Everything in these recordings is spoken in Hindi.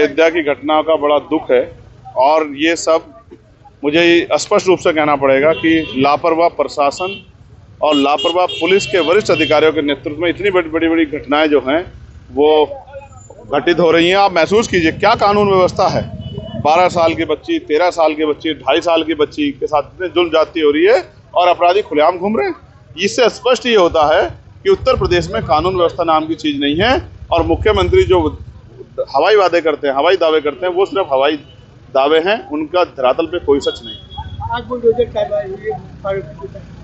अयोध्या की घटना का बड़ा दुख है और ये सब मुझे स्पष्ट रूप से कहना पड़ेगा कि लापरवाह प्रशासन और लापरवाह पुलिस के वरिष्ठ अधिकारियों के नेतृत्व में इतनी बड़ी घटनाएं जो हैं वो घटित हो रही हैं। आप महसूस कीजिए क्या कानून व्यवस्था है। 12 साल की बच्ची, 13 साल की बच्ची, 2.5 साल की बच्ची के साथ इतने जुल्म जाती हो रही है और अपराधी खुलेआम घूम रहे हैं। इससे स्पष्ट ये होता है कि उत्तर प्रदेश में कानून व्यवस्था नाम की चीज़ नहीं है और मुख्यमंत्री जो हवाई वादे करते हैं, हवाई दावे करते हैं, वो सिर्फ हवाई दावे हैं, उनका धरातल पे कोई सच नहीं।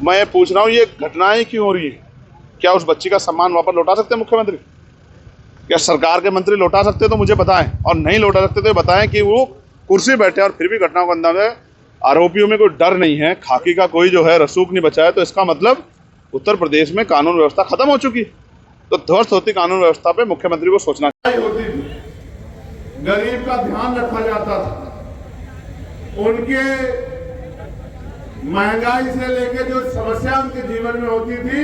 मैं पूछ रहा हूँ ये घटनाएं क्यों हो रही हैं? क्या उस बच्ची का सम्मान वापस लौटा सकते हैं मुख्यमंत्री? क्या सरकार के मंत्री लौटा सकते हैं तो मुझे बताएं, और नहीं लौटा सकते तो बताएं कि वो कुर्सी बैठे और फिर भी घटनाओं को अंजाम दें। आरोपियों में कोई डर नहीं है, खाकी का कोई जो है रसूख नहीं बचा है, तो इसका मतलब उत्तर प्रदेश में कानून व्यवस्था खत्म हो चुकी। तो ध्वस्त होती कानून व्यवस्था पे मुख्यमंत्री को सोचना होती थी, गरीब का ध्यान रखा जाता था, उनके महंगाई से लेकर जो समस्या उनके जीवन में होती थी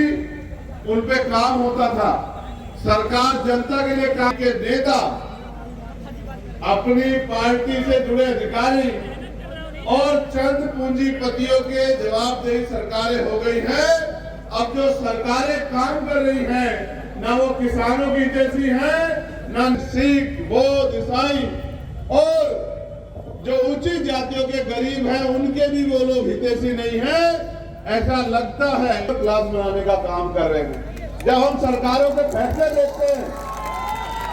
उन पे काम होता था। सरकार जनता के लिए काम के नेता, अपनी पार्टी से जुड़े अधिकारी और चंद पूंजीपतियों के जवाबदेही सरकारें हो गई हैं। अब जो सरकारें काम कर रही हैं ना वो किसानों की जैसी हैं, ना सिख, बौद्ध, ईसाई और जो ऊंची जातियों के गरीब हैं उनके भी वो लोग हितैषी नहीं हैं। ऐसा लगता है क्लास बनाने का काम कर रहे हैं। जब हम सरकारों के फैसले देखते हैं,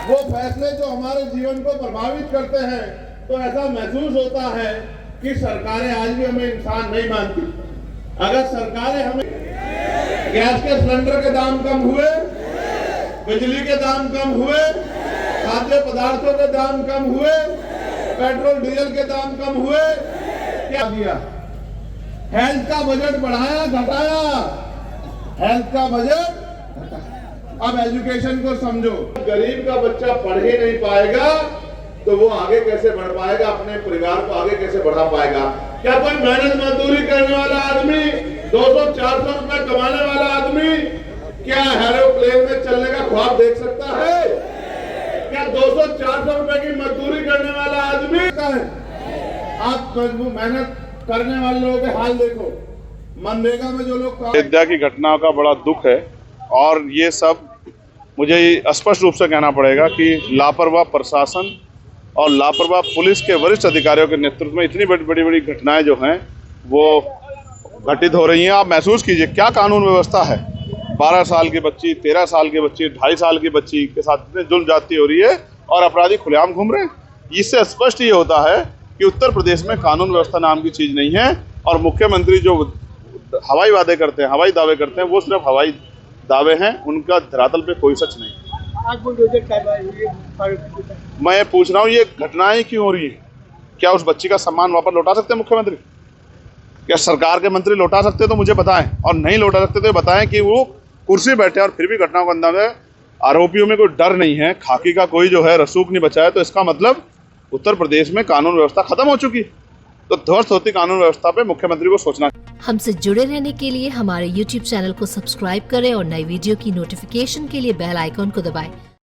वो फैसले जो हमारे जीवन को प्रभावित करते हैं, तो ऐसा महसूस होता है कि सरकारें आज भी हमें इंसान नहीं मानती। अगर सरकारें हमें गैस के सिलेंडर के दाम कम हुए, बिजली के दाम कम हुए, खाद्य पदार्थों के दाम कम हुए, पेट्रोल डीजल के दाम कम हुए, क्या दिया? हेल्थ का बजट बढ़ाया, घटाया? हेल्थ का बजट। अब एजुकेशन को समझो, गरीब का बच्चा पढ़ ही नहीं पाएगा तो वो आगे कैसे बढ़ पाएगा, अपने परिवार को आगे कैसे बढ़ा पाएगा? क्या कोई मेहनत मजदूरी करने वाला आदमी, 200-400 रुपए कमाने वाला आदमी क्या एरोप्लेन में चलने का ख्वाब देख सकता है? क्या 200-400 रुपए की मजदूरी करने वाला आदमी है? आप मेहनत करने वाले लोगों के हाल देखो, मनरेगा में जो लोग। अयोध्या की घटना का बड़ा दुख है और ये सब मुझे स्पष्ट रूप से कहना पड़ेगा कि लापरवाह प्रशासन और लापरवाह पुलिस के वरिष्ठ अधिकारियों के नेतृत्व में इतनी बड़ी घटनाएं जो हैं वो घटित हो रही हैं। आप महसूस कीजिए क्या कानून व्यवस्था है। 12 साल की बच्ची, 13 साल की बच्ची, 2.5 साल की बच्ची के साथ इतने जुल्म जाती हो रही है और अपराधी खुलेआम घूम रहे हैं। इससे स्पष्ट ये होता है कि उत्तर प्रदेश में कानून व्यवस्था नाम की चीज़ नहीं है और मुख्यमंत्री जो हवाई वादे करते हैं, हवाई दावे करते हैं, वो सिर्फ हवाई दावे हैं, उनका धरातल पे कोई सच नहीं। मैं पूछ रहा हूँ ये घटनाएं क्यों हो रही हैं? क्या उस बच्ची का सम्मान वापस लौटा सकते हैं मुख्यमंत्री? क्या सरकार के मंत्री लौटा सकते हैं तो मुझे बताएं, और नहीं लौटा सकते तो बताएं कि वो कुर्सी बैठे और फिर भी घटनाओं को अंजाम दें। आरोपियों में कोई डर नहीं है, खाकी का कोई जो है रसूख नहीं बचा है, तो इसका मतलब उत्तर प्रदेश में कानून व्यवस्था खत्म हो चुकी। तो ध्वस्त होती कानून व्यवस्था पे मुख्यमंत्री को सोचना। हमसे जुड़े रहने के लिए हमारे YouTube चैनल को सब्सक्राइब करें और नई वीडियो की नोटिफिकेशन के लिए बेल आइकॉन को दबाएं।